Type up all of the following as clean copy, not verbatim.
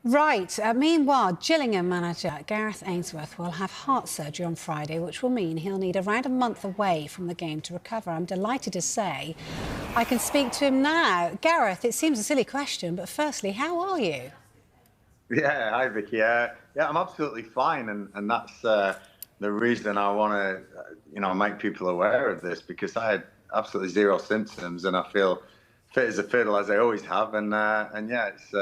Right. Meanwhile, Gillingham manager Gareth Ainsworth will have heart surgery on Friday, which will mean he'll need around a month away from the game to recover. I'm delighted to say I can speak to him now. Gareth, it seems a silly question, but firstly, how are you? Yeah, hi Vicky. Yeah, I'm absolutely fine, and that's the reason I want to, make people aware of this, because I had absolutely zero symptoms, and I feel fit as a fiddle, as I always have, and yeah, it's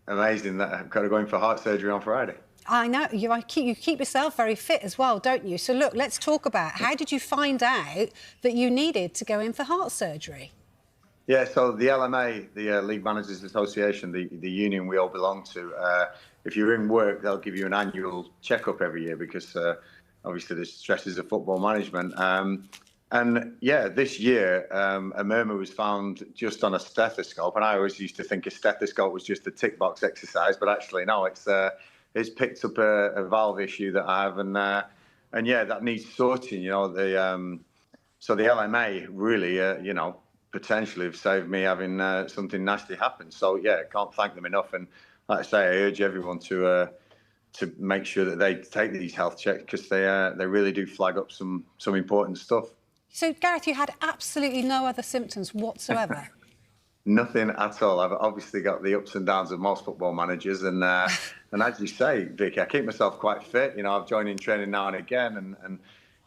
amazing that I've got to go in for heart surgery on Friday. I know, you keep yourself very fit as well, don't you? So look, let's talk about how did you find out that you needed to go in for heart surgery? Yeah, so the LMA, the League Managers Association, the union we all belong to, if you're in work, they'll give you an annual checkup every year because obviously the stresses of football management. And yeah, this year, a murmur was found just on a stethoscope. And I always used to think a stethoscope was just a tick box exercise, but actually, no, it's picked up a valve issue that I have. And yeah, that needs sorting, so the LMA really, potentially have saved me having something nasty happen. So yeah, can't thank them enough. And like I say, I urge everyone to make sure that they take these health checks, because they really do flag up some important stuff. So, Gareth, you had absolutely no other symptoms whatsoever? Nothing at all. I've obviously got the ups and downs of most football managers, and as you say, Vicky, I keep myself quite fit. I've joined in training now and again, and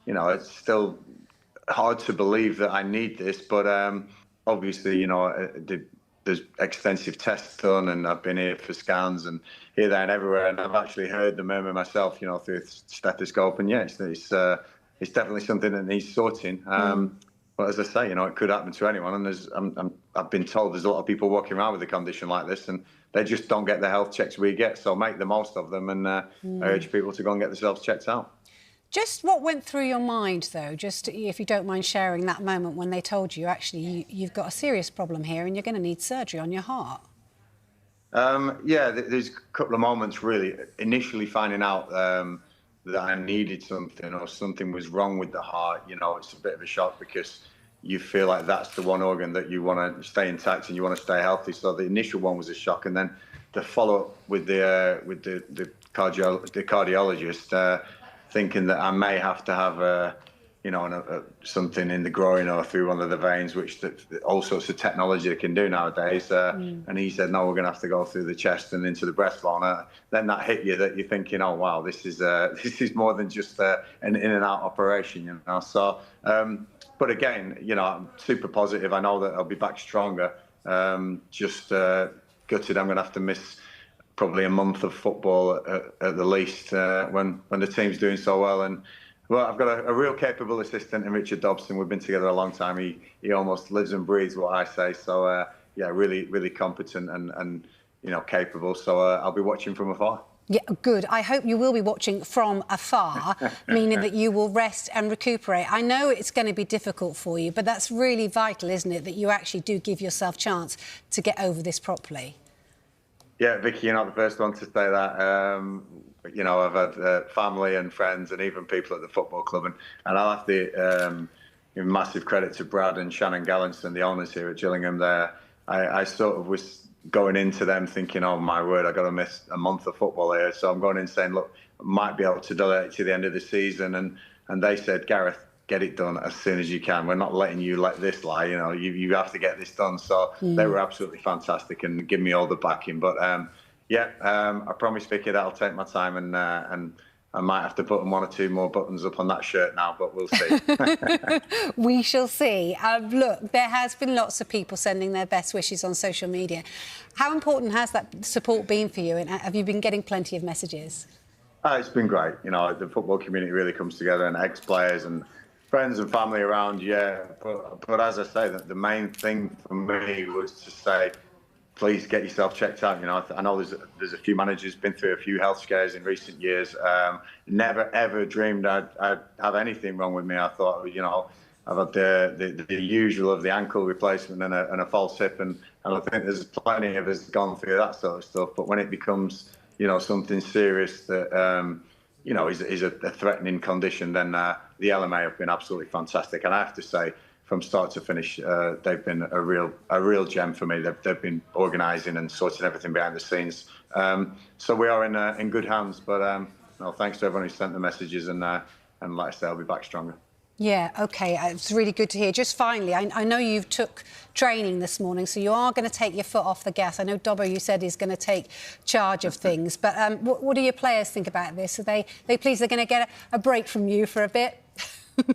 it's still hard to believe that I need this, but obviously, there's extensive tests done, and I've been here for scans and here, there, and everywhere, and I've actually heard the murmur myself, through a stethoscope, and yes, it's definitely something that needs sorting. But as I say, it could happen to anyone, and I've been told there's a lot of people walking around with a condition like this, and they just don't get the health checks we get. So make the most of them, and I urge people to go and get themselves checked out. Just what went through your mind, though, just if you don't mind sharing that moment when they told you, actually, you've got a serious problem here and you're going to need surgery on your heart? Yeah, there's a couple of moments, really. Initially finding out that I needed something, or something was wrong with the heart, it's a bit of a shock, because you feel like that's the one organ that you want to stay intact and you want to stay healthy. So the initial one was a shock, and then the follow-up with the cardiologist, thinking that I may have to have something in the groin or through one of the veins, which all sorts of technology they can do nowadays. And he said, no, we're going to have to go through the chest and into the breastbone. Then that hit you, that you're thinking, oh wow, this is more than just an in and out operation, So, but again, I'm super positive. I know that I'll be back stronger. Just gutted I'm going to have to miss probably a month of football at the least, when the team's doing so well. And well, I've got a real capable assistant in Richard Dobson. We've been together a long time. He almost lives and breathes what I say. So yeah, really, really competent and capable. So I'll be watching from afar. Yeah, good. I hope you will be watching from afar, meaning that you will rest and recuperate. I know it's going to be difficult for you, but that's really vital, isn't it, that you actually do give yourself a chance to get over this properly. Yeah, Vicky, you're not the first one to say that. I've had family and friends and even people at the football club, and I'll have to give massive credit to Brad and Shannon Gallinson, the owners here at Gillingham. There, I sort of was going into them thinking, oh my word, I've got to miss a month of football here. So I'm going in saying, look, I might be able to delay it to the end of the season, and they said, Gareth, get it done as soon as you can. We're not letting you let this lie. You have to get this done. So they were absolutely fantastic and give me all the backing. But I promise, Vicky, that I'll take my time, and I might have to put one or two more buttons up on that shirt now, but we'll see. We shall see. Look, there has been lots of people sending their best wishes on social media. How important has that support been for you, and have you been getting plenty of messages? It's been great. The football community really comes together, and ex-players and friends and family around, yeah. But as I say, the main thing for me was to say, please get yourself checked out. I know there's a few managers been through a few health scares in recent years. Never ever dreamed I'd have anything wrong with me. I thought, I've had the usual of the ankle replacement and a false hip, and I think there's plenty of us gone through that sort of stuff. But when it becomes something serious that is a threatening condition, then the LMA have been absolutely fantastic. And I have to say, from start to finish, they've been a real gem for me. They've been organising and sorting everything behind the scenes So we are in good hands. But no, thanks to everyone who sent the messages, and like I say, I'll be back stronger. Yeah, OK, it's really good to hear. Just finally, I know you've took training this morning, so you are going to take your foot off the gas. I know Dobbo, you said, is going to take charge of things. But what do your players think about this? Are they pleased they're going to get a break from you for a bit?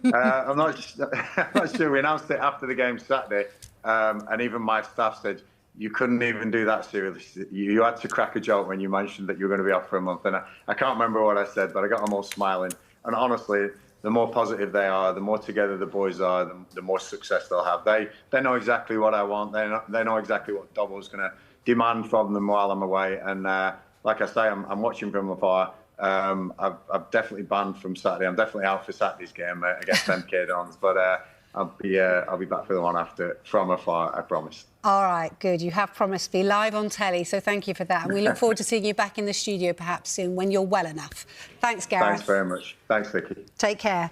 I'm not sure. We announced it after the game Saturday, and even my staff said, you couldn't even do that seriously. You had to crack a joke when you mentioned that you were going to be off for a month. And I can't remember what I said, but I got them all smiling. And honestly, the more positive they are, the more together the boys are, the more success they'll have. They know exactly what I want. They know exactly what Dobbo's going to demand from them while I'm away. And like I say, I'm watching from afar. I've definitely banned from Saturday. I'm definitely out for Saturday's game against MK Dons. But I'll be back for the one after from afar, I promise. All right, good. You have promised to be live on telly, so thank you for that. And we look forward to seeing you back in the studio perhaps soon when you're well enough. Thanks, Gareth. Thanks very much. Thanks, Vicky. Take care.